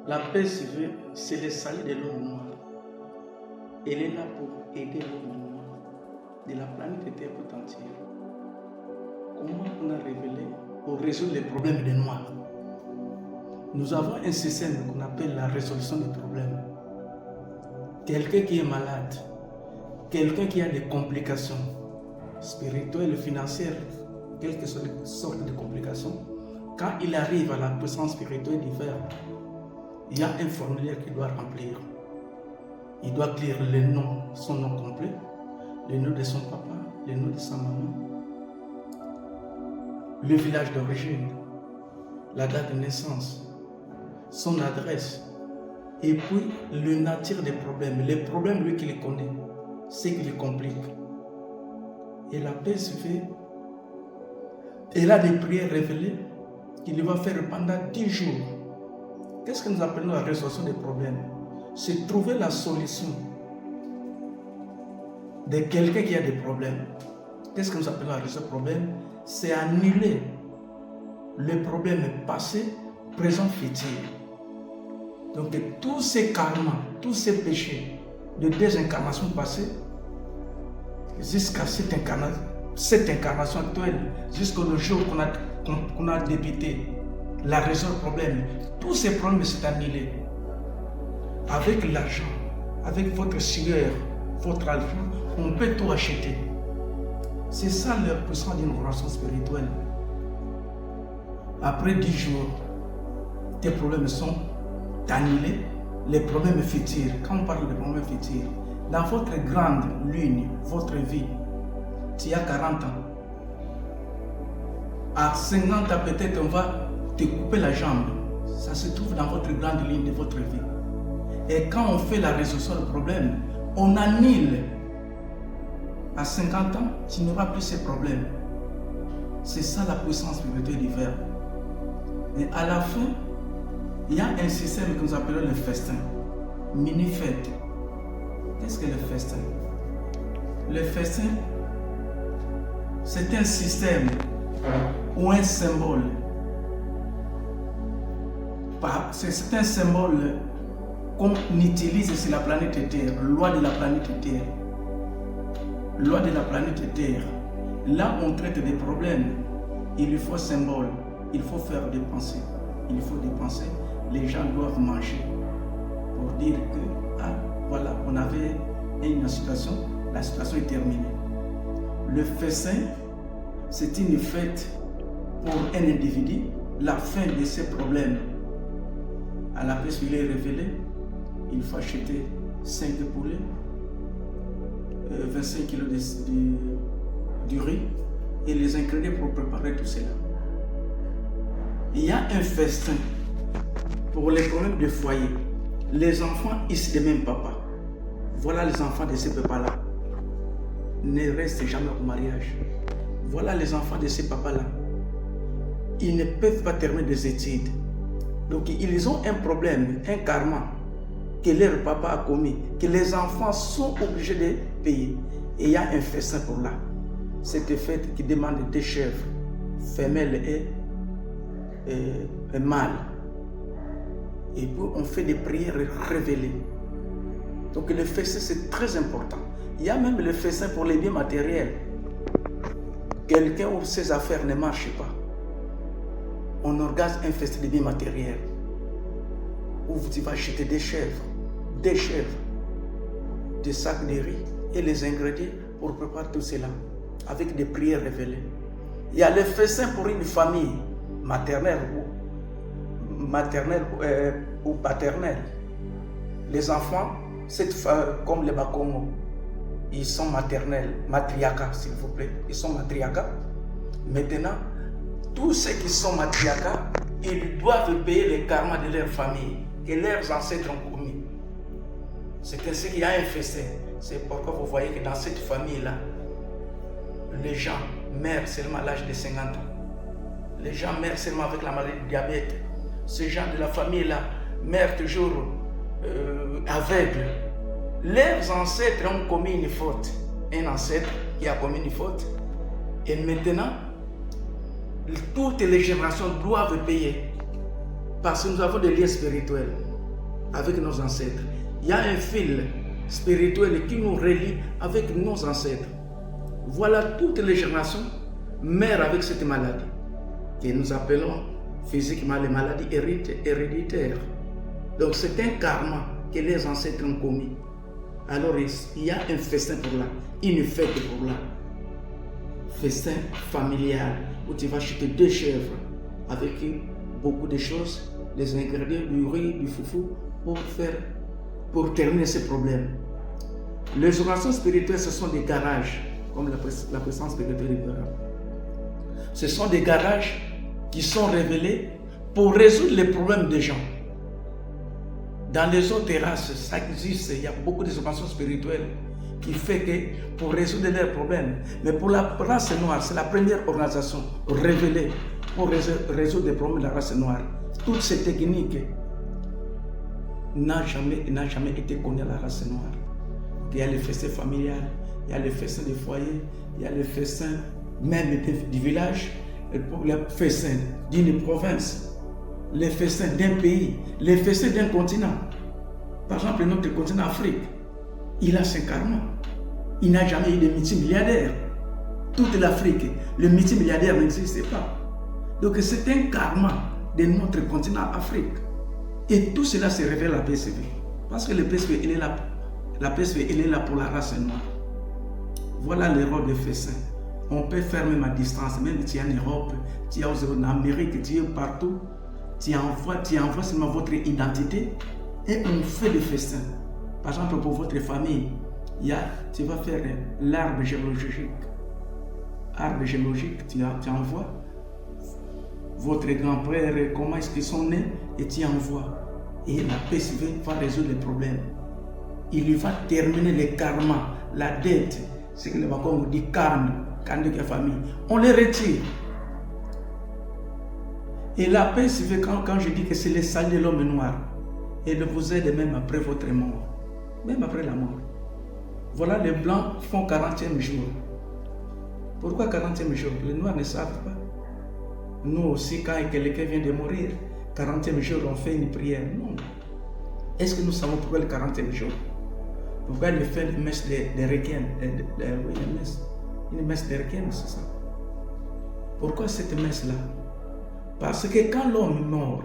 La paix civile, c'est le salut de l'homme noir. Elle est là pour aider l'homme noir de la planète Terre tout entière. Comment on a révélé pour résoudre les problèmes des Noirs? Nous avons un système qu'on appelle la résolution des problèmes. Quelqu'un qui est malade, quelqu'un qui a des complications spirituelles, financières, quelque sorte de complications, quand il arrive à la puissance spirituelle du Verbe, il y a un formulaire qu'il doit remplir. Il doit écrire le nom, son nom complet, le nom de son papa, le nom de sa maman, le village d'origine, la date de naissance, son adresse, et puis le nature des problèmes, les problèmes lui qu'il connaît, ce qui lui complique. Et la paix se fait. Elle a des prières révélées qu'il va faire pendant 10 jours. Qu'est-ce que nous appelons la résolution des problèmes? C'est trouver la solution de quelqu'un qui a des problèmes. Qu'est-ce que nous appelons la résolution des problèmes? C'est annuler le problème passé, présent, futur. Donc tous ces karmas, tous ces péchés de désincarnation passée, jusqu'à cette incarnation actuelle, jusqu'au jour qu'on a débuté la raison du problème, tous ces problèmes sont annulés. Avec l'argent, avec votre sueur, votre argent, on peut tout acheter. C'est ça la puissance d'une relation spirituelle. Après 10 jours, tes problèmes sont annulés, les problèmes futurs. Quand on parle de problèmes futurs, dans votre grande lune, votre vie, tu as 40 ans. À 50 ans, peut-être, on va te couper la jambe. Ça se trouve dans votre grande ligne de votre vie. Et quand on fait la résolution du problème, on annule. À 50 ans, tu n'auras plus ces problèmes. C'est ça la puissance spirituelle du Verbe. Et à la fin, il y a un système que nous appelons le festin. Mini-fête. Qu'est-ce que le festin? Le festin, c'est un système ou un symbole. C'est un symbole qu'on utilise sur la planète Terre, loi de la planète Terre. Loi de la planète Terre. Là, on traite des problèmes. Il faut symbole. Il faut faire dépenser. Il faut dépenser. Les gens doivent manger. Pour dire que, voilà, on avait une situation, la situation est terminée. Le festin, c'est une fête pour un individu, la fin de ses problèmes. À la place où il est révélé, il faut acheter 5 poulets, 25 kg de riz et les ingrédients pour préparer tout cela. Il y a un festin pour les problèmes de foyer. Les enfants issus des mêmes papas. Voilà les enfants de ces papas-là. Ne restent jamais au mariage. Voilà les enfants de ces papas-là. Ils ne peuvent pas terminer des études. Donc ils ont un problème, un karma que leur papa a commis, que les enfants sont obligés de payer. Et il y a un festin pour là. Cette fête qui demande des chèvres, femelles et mâles. Et puis on fait des prières révélées. Donc le festin c'est très important. Il y a même le festin pour les biens matériels. Quelqu'un où ses affaires ne marchent pas, on organise un festin de biens matériels. Où tu vas acheter des chèvres, des sacs de riz et les ingrédients pour préparer tout cela avec des prières révélées. Il y a le festin pour une famille maternelle ou paternelle. Les enfants, comme les Bakongo, ils sont maternels, matriarcat s'il vous plaît, ils sont matriarcat. Maintenant, tous ceux qui sont matriarcat, ils doivent payer les karmas de leur famille que leurs ancêtres ont commis. C'est ainsi qu'il y a un festin. C'est pourquoi vous voyez que dans cette famille-là, les gens meurent seulement à l'âge de 50 ans. Les gens meurent seulement avec la maladie du diabète. Ces gens de la famille-là meurent toujours aveugles. Leurs ancêtres ont commis une faute. Un ancêtre qui a commis une faute. Et maintenant, toutes les générations doivent payer. Parce que nous avons des liens spirituels. avec nos ancêtres. Il y a un fil spirituel qui nous relie avec nos ancêtres. Voilà toutes les générations meurent avec cette maladie que nous appelons physiquement les maladies héréditaires. Donc c'est un karma que les ancêtres ont commis. Alors il y a un festin pour là, une fête pour là. Festin familial où tu vas acheter 2 chèvres avec beaucoup de choses, des ingrédients, du riz, du foufou pour terminer ces problèmes. Les orations spirituelles, ce sont des garages, comme la présence spirituelle du Père. Ce sont des garages qui sont révélés pour résoudre les problèmes des gens. Dans les autres races, ça existe, il y a beaucoup d'expansions spirituelles qui fait que pour résoudre leurs problèmes. Mais pour la race noire, c'est la première organisation révélée pour résoudre les problèmes de la race noire. Toutes ces techniques n'ont jamais été connues à la race noire. Il y a les festins familiales, il y a les festins des foyers, il y a les festins même du village, les festins d'une province, les festins d'un pays, les festins d'un continent. Par exemple, notre continent Afrique, il a 5 karmas. Il n'a jamais eu de multimilliardaire. Toute l'Afrique, le multimilliardaire n'existait pas. Donc c'est un karma de notre continent Afrique. Et tout cela se révèle à la PSV. Parce que le PSV, il est là. La PSV, il est là pour la race noire. Voilà l'erreur des festins. On peut faire même à distance, même tu es en Europe, tu es en Amérique, tu es partout. Tu envoies seulement votre identité et on fait des festins. Par exemple, pour votre famille, tu vas faire l'arbre généalogique. Arbre généalogique, tu envoies votre grand-père, comment est-ce qu'ils sont nés, et tu envoies. Et la PSV va résoudre les problèmes. Il va terminer les karmas, la dette, ce que le Bakongo dit karma de la famille. On les retire. Et la PSV, quand je dis que c'est le salut de l'homme noir, elle vous aide même après votre mort, même après la mort. Voilà, les blancs font 40e jour. Pourquoi 40e jour? Les noirs ne savent pas. Nous aussi, quand quelqu'un vient de mourir, 40e jour, on fait une prière. Non. Est-ce que nous savons pourquoi le 40e jour? Pourquoi il fait une messe de requiem? Oui, une messe de requiem, c'est ça. Pourquoi cette messe-là? Parce que quand l'homme mort,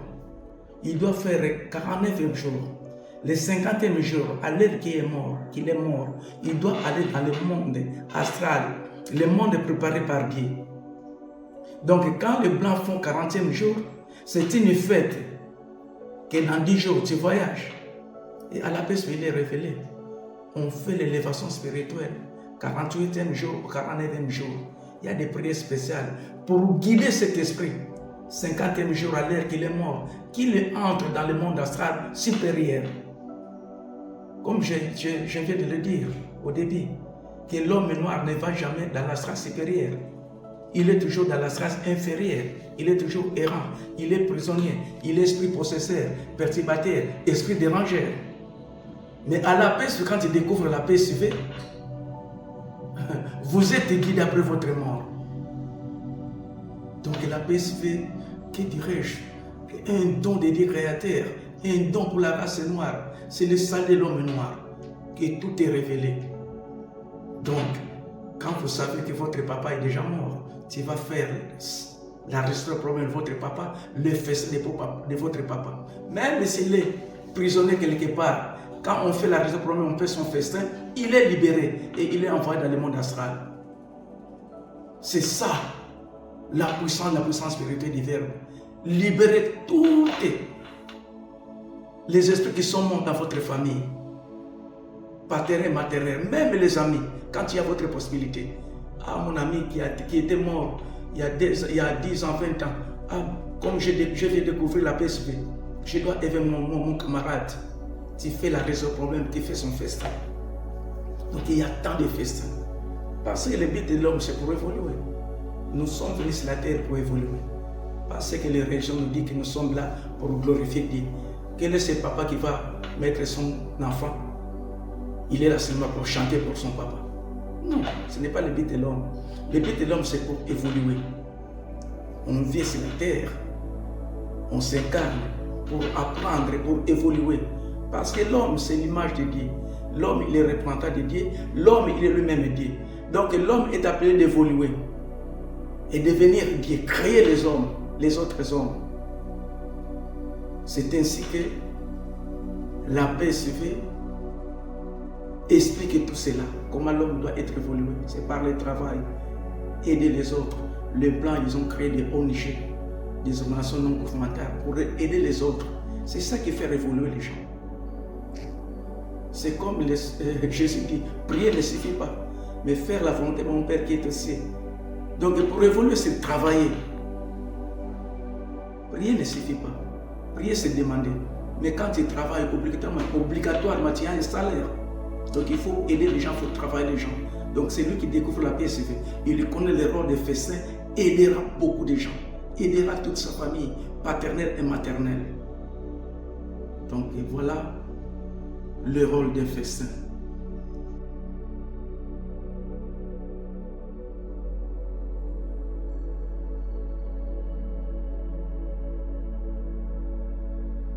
il doit faire 49e jour. Le 50e jour, à l'heure qu'il est mort, il doit aller dans le monde astral, le monde préparé par Dieu. Donc quand les blancs font 40e jour, c'est une fête que dans 10 jours tu voyages. Et à la PSV, il est révélé. On fait l'élévation spirituelle, 48e jour, 49e jour. Il y a des prières spéciales pour guider cet esprit. 50e jour à l'heure qu'il est mort, qu'il entre dans le monde astral supérieur. Comme je viens de le dire au début, que l'homme noir ne va jamais dans l'astral supérieur. Il est toujours dans l'astral inférieur. Il est toujours errant. Il est prisonnier. Il est esprit possesseur, perturbateur, esprit dérangeur. Mais à la PSV, quand il découvre la PSV, vous êtes guidé après votre mort. Donc la PSV, que dirais-je, un don de Dieu créateur, un don pour la race noire, c'est le salut de l'homme noir, que tout est révélé. Donc, quand vous savez que votre papa est déjà mort, tu vas faire la restauration de votre papa, le festin de votre papa. Même s'il est prisonnier quelque part, quand on fait la restauration, on fait son festin, il est libéré et il est envoyé dans le monde astral. C'est ça. La puissance spirituelle du Verbe. Libérez tous les esprits qui sont morts dans votre famille. Paternel, maternel, même les amis, quand il y a votre possibilité. Ah, mon ami qui était mort il y a 10 ans, 20 ans. Ah, comme je viens de découvrir la PSV, je dois aider mon camarade. Tu fais la raison problème, tu fais son festin. Donc il y a tant de festins. Parce que le but de l'homme, c'est pour évoluer. Nous sommes venus sur la terre pour évoluer. Parce que les religions nous disent que nous sommes là pour glorifier Dieu. Quel est ce papa qui va mettre son enfant? Il est là seulement pour chanter pour son papa. Non, ce n'est pas le but de l'homme. Le but de l'homme, c'est pour évoluer. On vit sur la terre. On s'incarne pour apprendre, pour évoluer, Parce que l'homme, c'est l'image de Dieu. L'homme, il est représentant de Dieu. L'homme, il est lui-même Dieu. Donc l'homme est appelé d'évoluer et devenir Dieu, créer les hommes, les autres hommes. C'est ainsi que la PSV explique tout cela. Comment l'homme doit être évolué. C'est par le travail, aider les autres. Les Blancs, ils ont créé des ONG, des organisations non gouvernementales pour aider les autres. C'est ça qui fait évoluer les gens. C'est comme Jésus dit, prier ne suffit pas, mais faire la volonté de mon Père qui est au ciel. Donc pour évoluer, c'est travailler. Prier ne suffit pas. Prier, c'est demander. Mais quand tu travailles obligatoirement, tu as un salaire. Donc il faut aider les gens, il faut travailler les gens. Donc c'est lui qui découvre la PSV. Il connaît le rôle des Festins, aidera beaucoup de gens. Aidera toute sa famille, paternelle et maternelle. Donc voilà le rôle des Festins.